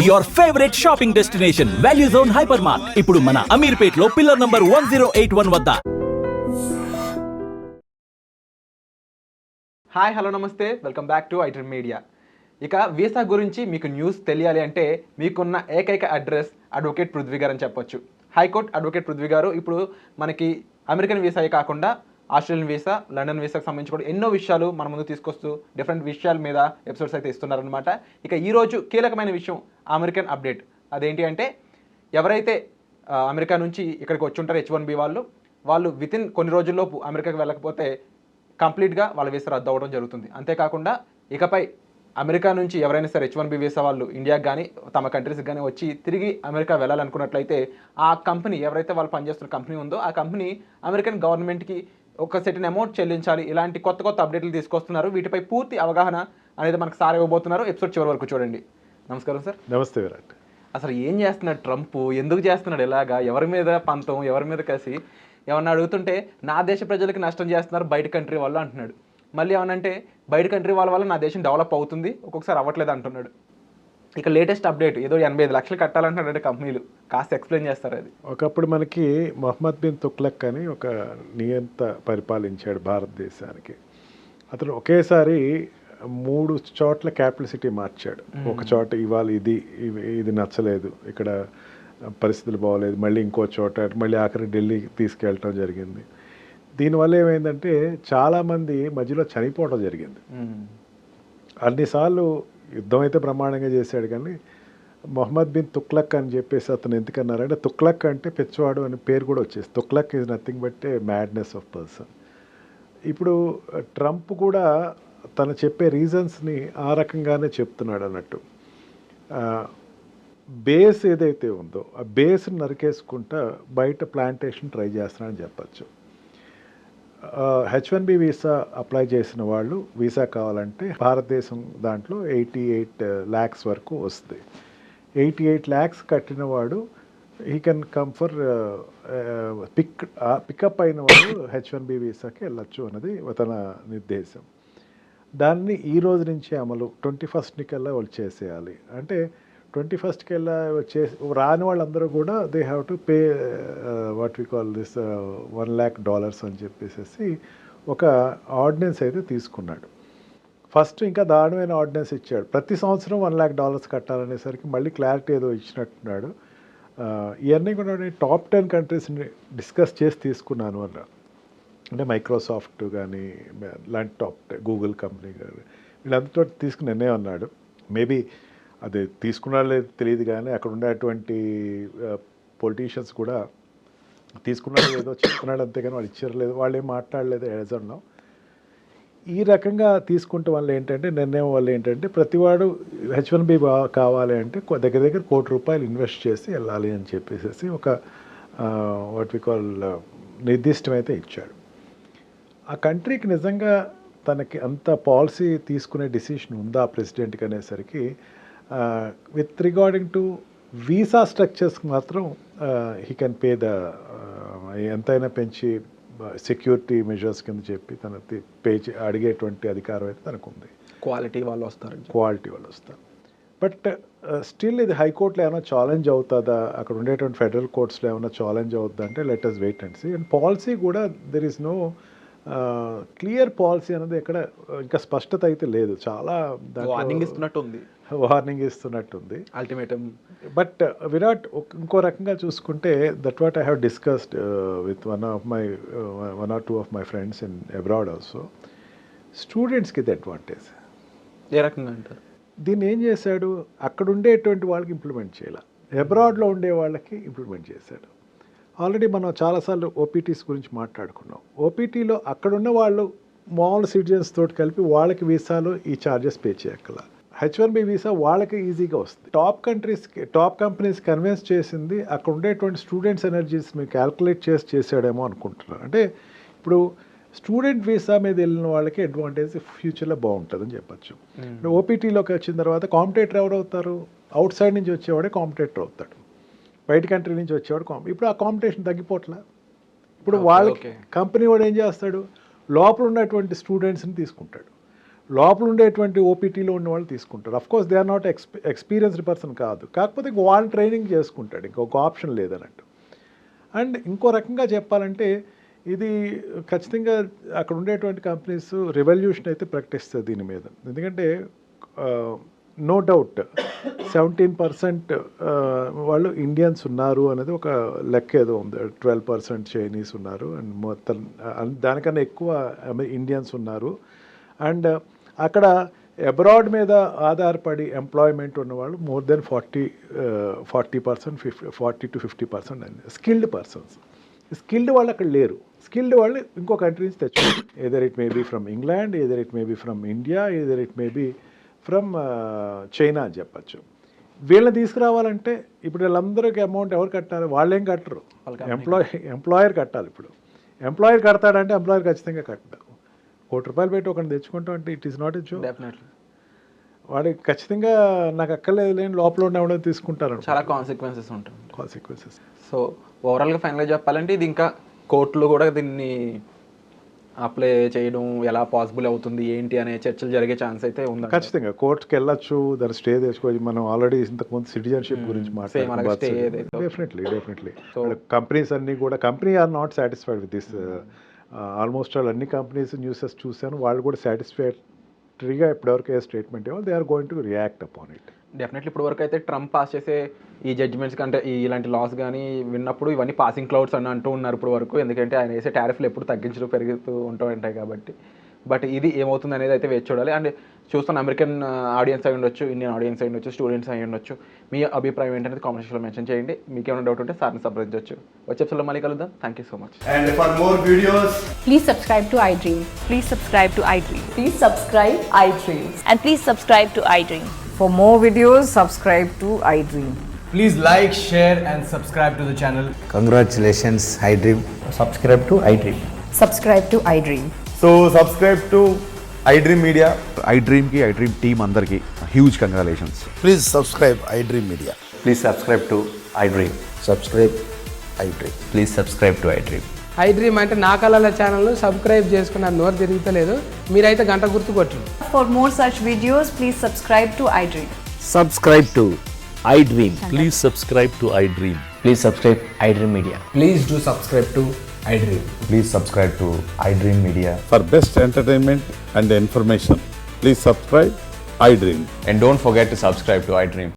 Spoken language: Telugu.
your favorite shopping destination, Value Zone Hypermart. ఇప్పుడు మన అమీర్పేట్ లో పిల్లర్ నంబర్ 1081 వద్ద. హాయ్ హలో నమస్తే, welcome back to iDream media. ఇక వీసా గురించి మీకు న్యూస్ తెలియాలి అంటే మీకున్న ఏకైక అడ్రస్ అడ్వకేట్ పృథ్వీ గారు అని చెప్పొచ్చు. హైకోర్టు అడ్వకేట్ పృథ్వీ గారు ఇప్పుడు మనకి అమెరికన్ వీసాయే కాకుండా ఆస్ట్రేలియన్ వీసా, లండన్ వీసాకు సంబంధించి కూడా ఎన్నో విషయాలు మన ముందు తీసుకొస్తూ డిఫరెంట్ విషయాల మీద ఎపిసోడ్స్ అయితే ఇస్తున్నారనమాట. ఇక ఈరోజు కీలకమైన విషయం అమెరికన్ అప్డేట్. అదేంటి అంటే ఎవరైతే అమెరికా నుంచి ఇక్కడికి వచ్చి ఉంటారో H1B వాళ్ళు వితిన్ కొన్ని రోజుల్లోపు అమెరికాకి వెళ్ళకపోతే కంప్లీట్గా వాళ్ళ వీసా రద్దు అవ్వడం జరుగుతుంది. అంతేకాకుండా ఇకపై అమెరికా నుంచి ఎవరైనా సరే H1B వీసా వాళ్ళు ఇండియాకి కానీ తమ కంట్రీస్కి కానీ వచ్చి తిరిగి అమెరికా వెళ్ళాలనుకున్నట్లయితే ఆ కంపెనీ ఎవరైతే వాళ్ళు పనిచేస్తున్న కంపెనీ ఉందో ఆ కంపెనీ అమెరికన్ గవర్నమెంట్కి ఒక సెటిన్ అమౌంట్ చెల్లించాలి. ఇలాంటి కొత్త కొత్త అప్డేట్లు తీసుకొస్తున్నారు. వీటిపై పూర్తి అవగాహన అనేది మనకు సార్ ఇవ్వబోతున్నారు. ఎపిసోడ్ చివరి వరకు చూడండి. నమస్కారం సార్. నమస్తే విరాట్. అసలు ఏం చేస్తున్నాడు ట్రంప్, ఎందుకు చేస్తున్నాడు ఇలాగా, ఎవరి మీద పంతం, ఎవరి మీద కసి? ఏమన్నా అడుగుతుంటే నా దేశ ప్రజలకి నష్టం చేస్తున్నారు బయట కంట్రీ వాళ్ళు అంటున్నాడు. మళ్ళీ ఏమనంటే బయట కంట్రీ వాళ్ళ వల్ల నా దేశం డెవలప్ అవుతుంది, ఒక్కొక్కసారి అవ్వట్లేదు అంటున్నాడు. ఇక లేటెస్ట్ అప్డేట్ ఏదో 85 లక్షలు కట్టాలంటున్నాడు కంపెనీలు. కాస్త ఎక్స్ప్లెయిన్ చేస్తారు అది. ఒకప్పుడు మనకి మొహమ్మద్ బిన్ తుగ్లక్ అని ఒక నియంత పరిపాలించాడు భారతదేశానికి. అతను ఒకేసారి 3 చోట్ల క్యాపిటల్ సిటీ మార్చాడు. ఒక చోట ఇవాళ ఇది నచ్చలేదు, ఇక్కడ పరిస్థితులు బాగోలేదు, మళ్ళీ ఇంకో చోట, మళ్ళీ ఆఖరి ఢిల్లీకి తీసుకెళ్ళటం జరిగింది. దీనివల్ల ఏమైందంటే చాలామంది మధ్యలో చనిపోవడం జరిగింది. అన్నిసార్లు యుద్ధం అయితే బ్రహ్మాండంగా చేశాడు, కానీ మొహమ్మద్ బిన్ తుగ్లక్ అని చెప్పేసి అతను ఎందుకన్నారంటే తుగ్లక్ అంటే పిచ్చవాడు అని పేరు కూడా వచ్చేసి. Tughlaq is nothing but A madness of person. ఇప్పుడు ట్రంప్ కూడా తను చెప్పే రీజన్స్ని ఆ రకంగానే చెప్తున్నాడు అన్నట్టు. బేస్ ఏదైతే ఉందో ఆ బేస్ని నరికేసుకుంటా బయట ప్లాంటేషన్ ట్రై చేస్తున్నాడని చెప్పచ్చు. H1B వీసా అప్లై చేసిన వాళ్ళు వీసా కావాలంటే భారతదేశం దాంట్లో 88 lakhs వరకు వస్తుంది. 88 lakhs కట్టిన వాడు he can come for pickup అయిన వాడు H1B వీసాకి వెళ్ళొచ్చు అన్నది తన నిర్దేశం. దాన్ని ఈ రోజు నుంచి అమలు 21st కల్లా వాళ్ళు చేసేయాలి. అంటే 21st కల్లా రాని వాళ్ళందరూ కూడా they have to pay what we call this $1 lakh అని చెప్పేసి ఒక ఆర్డినెన్స్ అయితే తీసుకున్నాడు. ఫస్ట్ ఇంకా దారుణమైన ఆర్డినెన్స్ ఇచ్చాడు. ప్రతి సంవత్సరం $1 lakh కట్టాలనేసరికి మళ్ళీ క్లారిటీ ఏదో ఇచ్చినట్టున్నాడు. ఇవన్నీ కూడా నేను టాప్ 10 కంట్రీస్ని డిస్కస్ చేసి తీసుకున్నాను అన్న. అంటే మైక్రోసాఫ్ట్ కానీ లాంటి గూగుల్ కంపెనీ కానీ వీళ్ళందరితో తీసుకుని నిర్ణయం అన్నాడు. మేబీ అది తీసుకున్నాడో లేదు తెలియదు, కానీ అక్కడ ఉండేటువంటి పొలిటీషియన్స్ కూడా తీసుకున్నాడో లేదో చెప్తున్నాడు, అంతేగాని వాళ్ళు ఇచ్చారు లేదు, వాళ్ళు ఏం మాట్లాడలేదు ఎజన్నాం. ఈ రకంగా తీసుకుంటే వల్ల ఏంటంటే నిర్ణయం వల్ల ఏంటంటే ప్రతివాడు H1B కావాలి అంటే దగ్గర దగ్గర ₹1 కోటి ఇన్వెస్ట్ చేసి వెళ్ళాలి అని చెప్పేసి ఒక వాట్ వి కాల్ నిర్దిష్టమైతే ఇచ్చాడు. ఆ కంట్రీకి నిజంగా తనకి అంత పాలసీ తీసుకునే డిసిషన్ ఉందా ప్రెసిడెంట్కి అనేసరికి విత్ రిగార్డింగ్ టు వీసా స్ట్రక్చర్స్కి మాత్రం హీ కెన్ పే ఎంతైనా పెంచి సెక్యూరిటీ మెజర్స్ కింద చెప్పి తన అడిగేటువంటి అధికారం అయితే తనకు ఉంది. క్వాలిటీ వాళ్ళు వస్తారు. బట్ స్టిల్ ఇది హైకోర్టులో ఏమైనా ఛాలెంజ్ అవుతుందా, అక్కడ ఉండేటువంటి ఫెడరల్ కోర్ట్స్లో ఏమైనా ఛాలెంజ్ అవుతుందా అంటే let us wait and see. And policy కూడా there is no clear policy అనేది ఎక్కడ ఇంకా స్పష్టత అయితే లేదు. చాలా వార్నింగ్ ఇస్తున్నట్టుంది, అల్టిమేటం. బట్ విరాట్ ఇంకో రకంగా చూసుకుంటే that what I have discussed with one or two of my friends in abroad also. స్టూడెంట్స్కి ఇది అడ్వాంటేజ్. ఏ రకంగా అంటారు? దీన్ని ఏం చేశాడు, అక్కడ ఉండేటువంటి వాళ్ళకి ఇంప్లిమెంట్ చేయాలి, అబ్రాడ్లో ఉండే వాళ్ళకి ఇంప్లిమెంట్ చేశాడు. ఆల్రెడీ మనం చాలాసార్లు ఓపీటీస్ గురించి మాట్లాడుకున్నాం. ఓపీటీలో అక్కడున్న వాళ్ళు మామూలు సిటిజన్స్ తోటి కలిపి వాళ్ళకి వీసాలు ఈ ఛార్జెస్ పే చేయక్కల. H1B వీసా వాళ్ళకి ఈజీగా వస్తుంది. టాప్ కంపెనీస్ కన్విన్స్ చేసింది అక్కడ ఉండేటువంటి స్టూడెంట్స్ ఎనర్జీస్ మీరు క్యాల్కులేట్ చేసాడేమో అనుకుంటున్నారు. అంటే ఇప్పుడు స్టూడెంట్ వీసా మీద వెళ్ళిన వాళ్ళకి అడ్వాంటేజ్ ఫ్యూచర్లో బాగుంటుందని చెప్పచ్చు. ఓపీటీలోకి వచ్చిన తర్వాత కాంపిటేటర్ ఎవరు అవుతారు? అవుట్ సైడ్ నుంచి వచ్చేవాడే కాంపిటేటర్ అవుతాడు, బయట కంట్రీ నుంచి వచ్చేవాడు. ఇప్పుడు ఆ కాంపిటీషన్ తగ్గిపోట్లా. ఇప్పుడు వాళ్ళకి కంపెనీ వాడు ఏం చేస్తాడు, లోపల ఉన్నటువంటి స్టూడెంట్స్ని తీసుకుంటాడు. లోపల ఉండేటువంటి ఓపీటీలో ఉన్న వాళ్ళు తీసుకుంటారు. Of course they are not experienced person కాదు, కాకపోతే వాళ్ళు ట్రైనింగ్ చేసుకుంటాడు, ఇంకొక ఆప్షన్ లేదన్నట్టు. అండ్ ఇంకో రకంగా చెప్పాలంటే ఇది ఖచ్చితంగా అక్కడ ఉండేటువంటి కంపెనీస్ రెవల్యూషన్ అయితే ప్రకటిస్తుంది దీని మీద. ఎందుకంటే నో డౌట్ 17% వాళ్ళు ఇండియన్స్ ఉన్నారు అనేది ఒక లెక్క ఏదో ఉంది, 12% చైనీస్ ఉన్నారు, అండ్ మొత్తం దానికన్నా ఎక్కువ ఇండియన్స్ ఉన్నారు. అండ్ అక్కడ అబ్రాడ్ మీద ఆధారపడి ఎంప్లాయ్మెంట్ ఉన్నవాళ్ళు మోర్ దెన్ 40%, 40 to 50% అండి స్కిల్డ్ పర్సన్స్. స్కిల్డ్ వాళ్ళు అక్కడ లేరు. స్కిల్డ్ వాళ్ళు ఇంకో కంట్రీ నుంచి తెచ్చుకోవాలి. Either it may be from England, either it may be from India, either it may be from China అని చెప్పచ్చు. వీళ్ళని తీసుకురావాలంటే ఇప్పుడు వీళ్ళందరికీ అమౌంట్ ఎవరు కట్టాలి? వాళ్ళేం కట్టరు, ఎంప్లాయర్ కట్టాలి. ఇప్పుడు ఎంప్లాయర్ కడతాడంటే ఎంప్లాయర్ ఖచ్చితంగా కట్టడు. ₹1 పెట్టి ఒకరిని తెచ్చుకుంటాం అంటే it is not a joke. వాడికి ఖచ్చితంగా నాకు అక్కర్లేదు లేని లోపల ఉండడం తీసుకుంటారు. చాలా కాన్సిక్వెన్సెస్ ఉంటాయి. కాన్సిక్వెన్సెస్. సో ఓవరాల్గా ఫైనల్గా చెప్పాలంటే ఇది ఇంకా కోర్టులో కూడా దీన్ని అప్లై చేయడం ఎలా పాసిబుల్ అవుతుంది ఏంటి అనే చర్చలు జరిగే ఛాన్స్ అయితే ఉంది. ఖచ్చితంగా కోర్టుకి వెళ్ళొచ్చు, దాన్ని స్టే తెచ్చుకోవచ్చు. మనం ఆల్రెడీ ఇంతకుముందు సిటిజన్షిప్ గురించి మాట్లాడుతున్నాం. డెఫినెట్లీ కంపెనీస్ అన్నీ కూడా company are not satisfied with this. Almost all అన్ని కంపెనీస్ న్యూసెస్ చూశాను, వాళ్ళు కూడా సాటిస్ఫాక్టరీగా ఇప్పటివరకు ఏ స్టేట్మెంట్ ఇవ్వాలి, they are going to react upon it. Definitely ఇప్పుడు వరకు అయితే ట్రంప్ పాస్ చేసే ఈ జడ్జిమెంట్స్ కంటే ఇలాంటి లాస్ కానీ విన్నప్పుడు ఇవన్నీ పాసింగ్ క్లౌడ్స్ అని అంటూ ఉన్నారు ఇప్పుడు వరకు. ఎందుకంటే ఆయన వేసే టారిఫ్లు ఎప్పుడు తగ్గించడం పెరుగుతూ ఉంటూ ఉంటాయి కాబట్టి. బట్ ఇది ఏమవుతుంది అనేది అయితే వేచి చూడాలి. అండ్ చూస్తున్న అమెరికన్ ఆడియన్స్ అయి ఉండొచ్చు, ఇండియన్ ఆడియన్స్ అయి ఉండొచ్చు, స్టూడెంట్స్ అయి ఉండొచ్చు. మీ అభిప్రాయం ఏంటనేది కామెంట్ సెక్షన్లో మెన్షన్ చేయండి. మీకు ఏమైనా డౌట్ ఉంటే సార్ని సంప్రదించవచ్చు. వచ్చే ఎపిసోడ్లో మళ్ళీ కలుద్దాం. Thank you so much. And for more videos, Please subscribe to iDream. Please subscribe to iDream. Please subscribe iDream. And please subscribe to iDream. For more videos, subscribe to iDream. please like, share and subscribe to the channel. Congratulations, iDream. Subscribe to iDream. Subscribe to iDream. So subscribe to iDream Media. iDream की iDream team अंदर की huge congratulations. Please subscribe iDream Media. Please subscribe to iDream. Subscribe iDream. Please subscribe to iDream. iDream అంటే నా కళల ఛానల్ సబ్స్క్రైబ్ చేసుకున్న నోరు తిరుగుతలేదు, మీరైతే గంట గుర్తు కొట్టండి. For more such videos, please subscribe to iDream. Subscribe to iDream. Please subscribe to iDream. Please subscribe iDream Media. Please do subscribe to iDream. Please subscribe to iDream Media. For best entertainment and information, please subscribe iDream. And don't forget to subscribe to iDream.